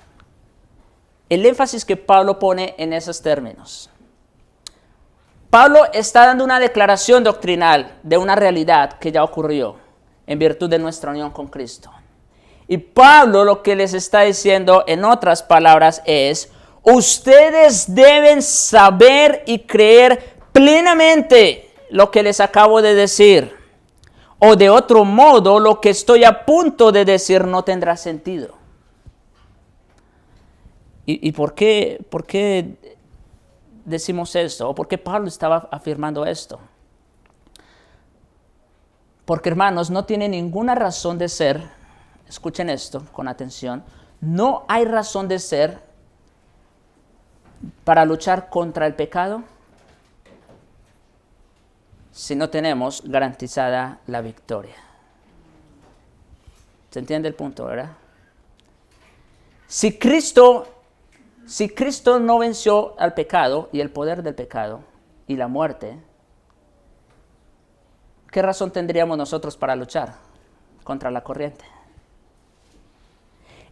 S1: el énfasis que Pablo pone en esos términos. Pablo está dando una declaración doctrinal de una realidad que ya ocurrió en virtud de nuestra unión con Cristo. Y Pablo lo que les está diciendo, en otras palabras, es: ustedes deben saber y creer plenamente lo que les acabo de decir. O de otro modo, lo que estoy a punto de decir no tendrá sentido. ¿Y por qué decimos esto? ¿O por qué Pablo estaba afirmando esto? Porque, hermanos, no tiene ninguna razón de ser, escuchen esto con atención, no hay razón de ser para luchar contra el pecado si no tenemos garantizada la victoria. ¿Se entiende el punto, verdad? Si Cristo no venció al pecado y el poder del pecado y la muerte, ¿qué razón tendríamos nosotros para luchar contra la corriente?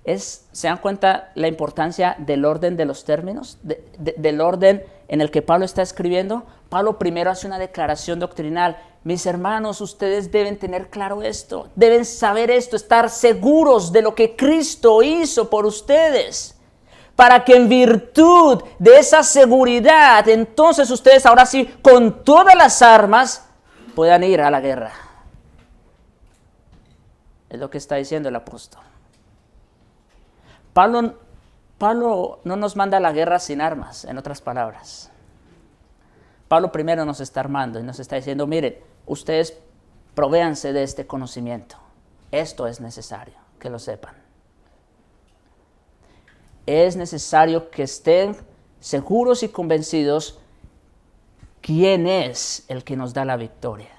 S1: ¿Se dan cuenta la importancia del orden de los términos? Del orden en el que Pablo está escribiendo. Pablo primero hace una declaración doctrinal. Mis hermanos, ustedes deben tener claro esto. Deben saber esto, estar seguros de lo que Cristo hizo por ustedes. Para que en virtud de esa seguridad, entonces ustedes ahora sí, con todas las armas, puedan ir a la guerra. Es lo que está diciendo el apóstol. Pablo Pablo no nos manda a la guerra sin armas, en otras palabras. Pablo primero nos está armando y nos está diciendo, miren, ustedes provéanse de este conocimiento. Esto es necesario, que lo sepan. Es necesario que estén seguros y convencidos quién es el que nos da la victoria.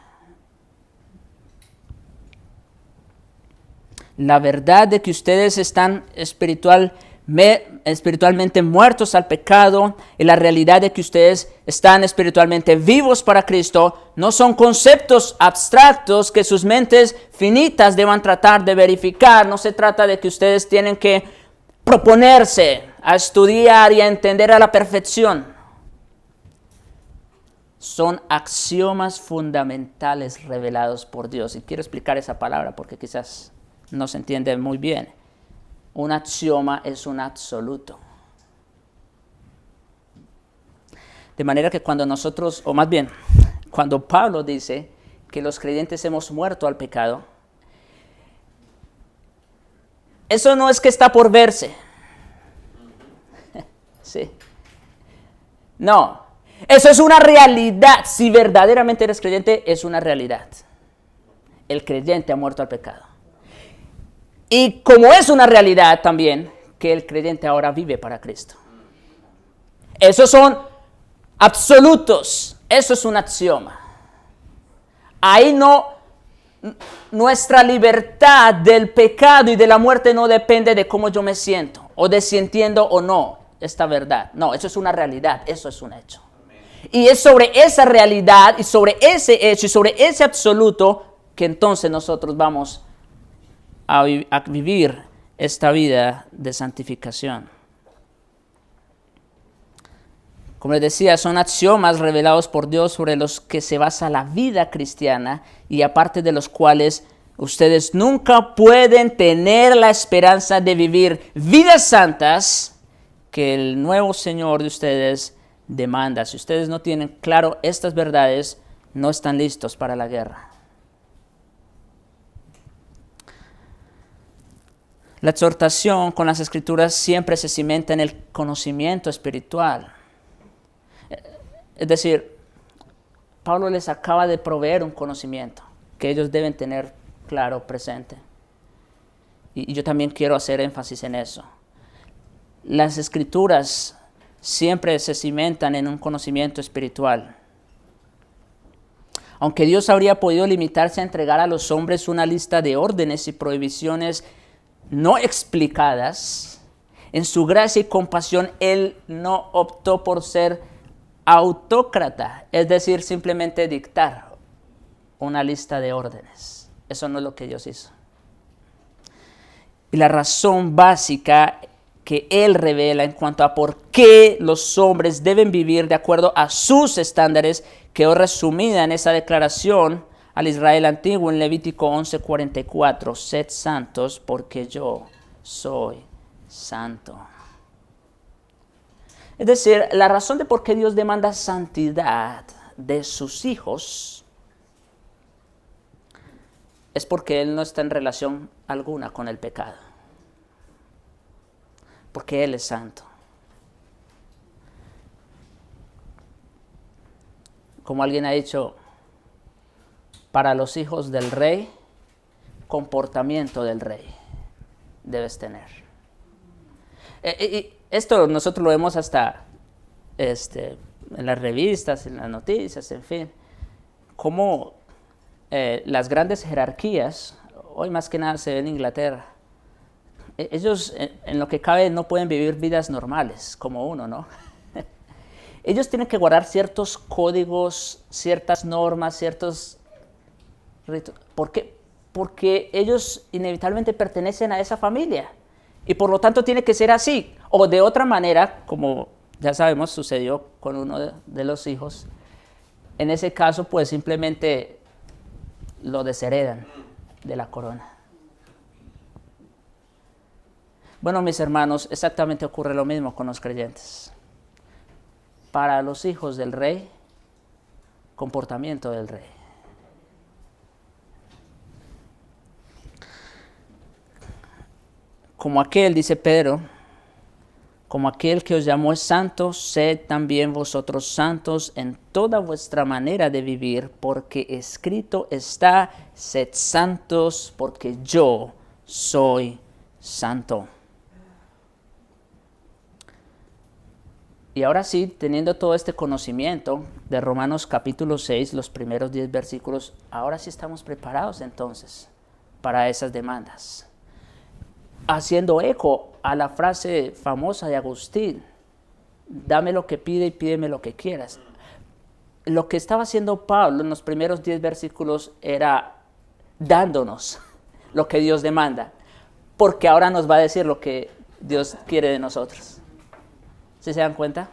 S1: La verdad de que ustedes están espiritualmente muertos al pecado y la realidad de que ustedes están espiritualmente vivos para Cristo no son conceptos abstractos que sus mentes finitas deban tratar de verificar. No se trata de que ustedes tienen que proponerse a estudiar y a entender a la perfección. Son axiomas fundamentales revelados por Dios. Y quiero explicar esa palabra porque quizás no se entiende muy bien. Un axioma es un absoluto. De manera que cuando nosotros, o más bien, cuando Pablo dice que los creyentes hemos muerto al pecado, eso no es que está por verse. Sí. No, eso es una realidad. Si verdaderamente eres creyente, es una realidad. El creyente ha muerto al pecado. Y como es una realidad también, que el creyente ahora vive para Cristo. Esos son absolutos. Eso es un axioma. Ahí nuestra libertad del pecado y de la muerte no depende de cómo yo me siento, o de si entiendo o no esta verdad. No, eso es una realidad, eso es un hecho. Y es sobre esa realidad y sobre ese hecho y sobre ese absoluto que entonces nosotros vamos a vivir esta vida de santificación. Como les decía, son axiomas revelados por Dios sobre los que se basa la vida cristiana y aparte de los cuales ustedes nunca pueden tener la esperanza de vivir vidas santas que el nuevo Señor de ustedes demanda. Si ustedes no tienen claro estas verdades, no están listos para la guerra. La exhortación con las Escrituras siempre se cimenta en el conocimiento espiritual. Es decir, Pablo les acaba de proveer un conocimiento que ellos deben tener claro, presente. Y yo también quiero hacer énfasis en eso. Las Escrituras siempre se cimentan en un conocimiento espiritual. Aunque Dios habría podido limitarse a entregar a los hombres una lista de órdenes y prohibiciones no explicadas, en su gracia y compasión Él no optó por ser autócrata, es decir, simplemente dictar una lista de órdenes. Eso no es lo que Dios hizo. Y la razón básica que Él revela en cuanto a por qué los hombres deben vivir de acuerdo a sus estándares quedó resumida en esa declaración al Israel antiguo en Levítico 11:44, sed santos porque yo soy santo. Es decir, la razón de por qué Dios demanda santidad de sus hijos es porque Él no está en relación alguna con el pecado. Porque Él es santo. Como alguien ha dicho, para los hijos del rey, comportamiento del rey debes tener. Y esto nosotros lo vemos hasta en las revistas, en las noticias, en fin. Como las grandes jerarquías, hoy más que nada se ve en Inglaterra, ellos en lo que cabe no pueden vivir vidas normales como uno, ¿no? Ellos tienen que guardar ciertos códigos, ciertas normas, ciertos ritos. ¿Por qué? Porque ellos inevitablemente pertenecen a esa familia y por lo tanto tiene que ser así. O de otra manera, como ya sabemos sucedió con uno de los hijos, en ese caso pues simplemente lo desheredan de la corona. Bueno, mis hermanos, exactamente ocurre lo mismo con los creyentes. Para los hijos del rey, comportamiento del rey. Como aquel, dice Pedro, como aquel que os llamó es santo, sed también vosotros santos en toda vuestra manera de vivir, porque escrito está, sed santos, porque yo soy santo. Y ahora sí, teniendo todo este conocimiento de Romanos capítulo 6, los primeros 10 versículos, ahora sí estamos preparados entonces para esas demandas. Haciendo eco a la frase famosa de Agustín, dame lo que pide y pídeme lo que quieras. Lo que estaba haciendo Pablo en los primeros 10 versículos era dándonos lo que Dios demanda, porque ahora nos va a decir lo que Dios quiere de nosotros. ¿Sí se dan cuenta?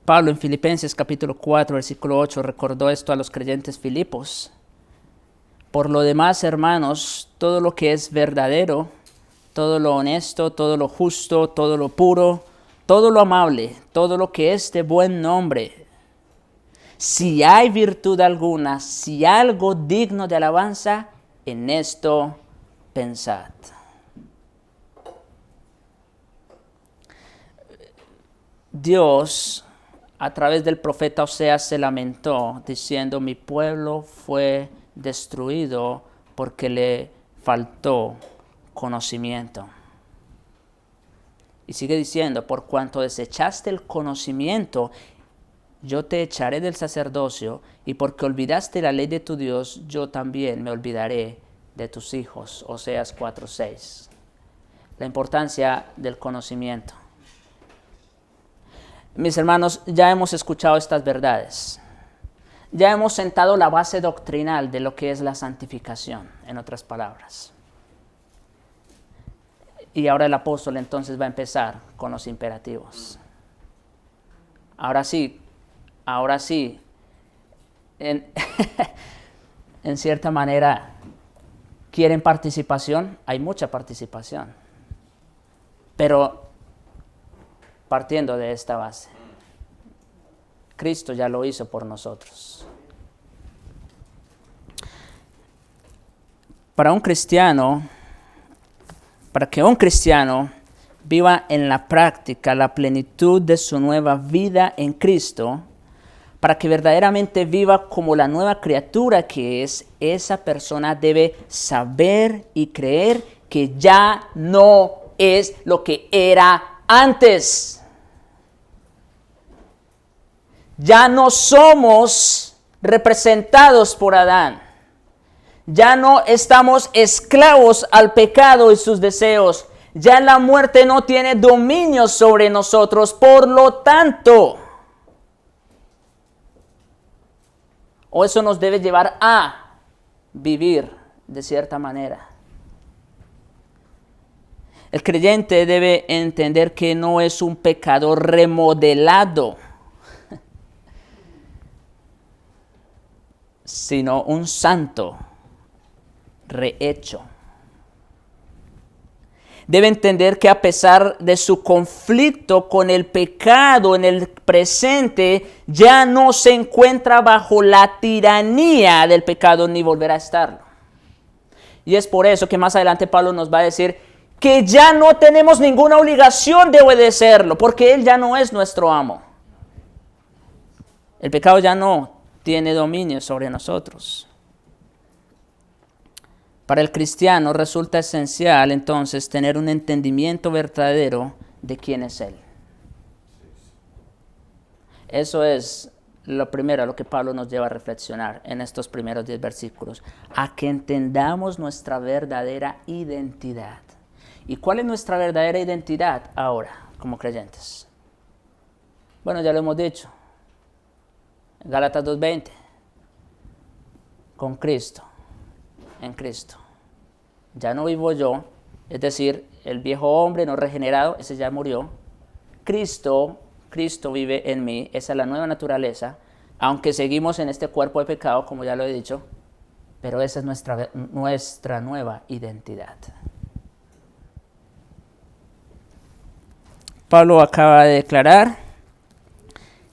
S1: Pablo en Filipenses capítulo 4, versículo 8, recordó esto a los creyentes filipos. Por lo demás, hermanos, todo lo que es verdadero, todo lo honesto, todo lo justo, todo lo puro, todo lo amable, todo lo que es de buen nombre, si hay virtud alguna, si algo digno de alabanza, en esto pensad. Dios, a través del profeta Oseas, se lamentó diciendo: mi pueblo fue destruido porque le faltó conocimiento. Y sigue diciendo: por cuanto desechaste el conocimiento, yo te echaré del sacerdocio, y porque olvidaste la ley de tu Dios, yo también me olvidaré de tus hijos. Oseas 4:6. La importancia del conocimiento. Mis hermanos, ya hemos escuchado estas verdades. Ya hemos sentado la base doctrinal de lo que es la santificación, en otras palabras. Y ahora el apóstol entonces va a empezar con los imperativos. Ahora sí, en cierta manera, ¿quieren participación? Hay mucha participación. Pero partiendo de esta base, Cristo ya lo hizo por nosotros. Para que un cristiano viva en la práctica la plenitud de su nueva vida en Cristo, para que verdaderamente viva como la nueva criatura que es, esa persona debe saber y creer que ya no es lo que era antes. Ya no somos representados por Adán. Ya no estamos esclavos al pecado y sus deseos. Ya la muerte no tiene dominio sobre nosotros. Por lo tanto, o eso nos debe llevar a vivir de cierta manera. El creyente debe entender que no es un pecador remodelado, sino un santo rehecho. Debe entender que a pesar de su conflicto con el pecado en el presente, ya no se encuentra bajo la tiranía del pecado ni volverá a estarlo. Y es por eso que más adelante Pablo nos va a decir que ya no tenemos ninguna obligación de obedecerlo, porque Él ya no es nuestro amo. El pecado ya no tiene dominio sobre nosotros. Para el cristiano resulta esencial entonces tener un entendimiento verdadero de quién es Él. Eso es lo primero a lo que Pablo nos lleva a reflexionar en estos primeros 10 versículos, a que entendamos nuestra verdadera identidad. ¿Y cuál es nuestra verdadera identidad ahora como creyentes? Bueno, ya lo hemos dicho. Gálatas 2:20. Con Cristo, en Cristo. Ya no vivo yo, es decir, el viejo hombre no regenerado, ese ya murió. Cristo vive en mí, esa es la nueva naturaleza, aunque seguimos en este cuerpo de pecado, como ya lo he dicho, pero esa es nuestra nueva identidad. Pablo acaba de declarar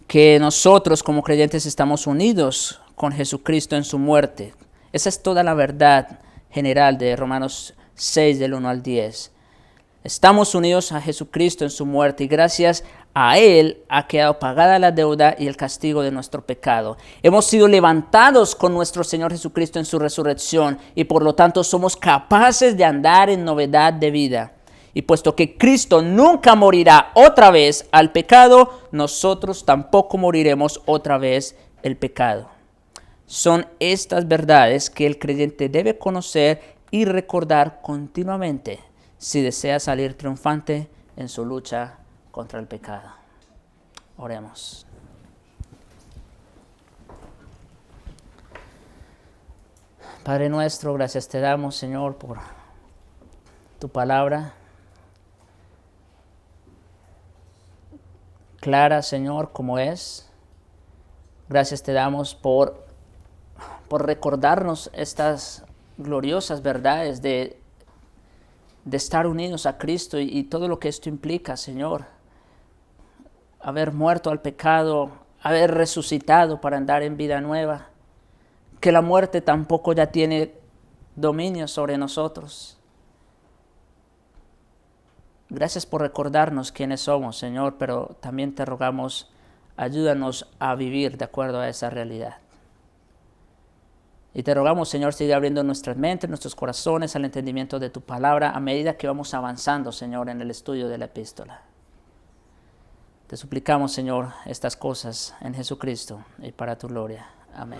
S1: que nosotros como creyentes estamos unidos con Jesucristo en su muerte. Esa es toda la verdad general de Romanos 6 del 1 al 10. Estamos unidos a Jesucristo en su muerte y gracias a Él ha quedado pagada la deuda y el castigo de nuestro pecado. Hemos sido levantados con nuestro Señor Jesucristo en su resurrección y por lo tanto somos capaces de andar en novedad de vida. Y puesto que Cristo nunca morirá otra vez al pecado, nosotros tampoco moriremos otra vez el pecado. Son estas verdades que el creyente debe conocer y recordar continuamente si desea salir triunfante en su lucha contra el pecado. Oremos. Padre nuestro, gracias te damos, Señor, por tu palabra. Clara, Señor, como es. Gracias te damos por recordarnos estas gloriosas verdades de estar unidos a Cristo y todo lo que esto implica, Señor. Haber muerto al pecado, haber resucitado para andar en vida nueva. Que la muerte tampoco ya tiene dominio sobre nosotros. Gracias por recordarnos quiénes somos, Señor, pero también te rogamos, ayúdanos a vivir de acuerdo a esa realidad. Y te rogamos, Señor, sigue abriendo nuestras mentes, nuestros corazones al entendimiento de tu palabra a medida que vamos avanzando, Señor, en el estudio de la epístola. Te suplicamos, Señor, estas cosas en Jesucristo y para tu gloria. Amén.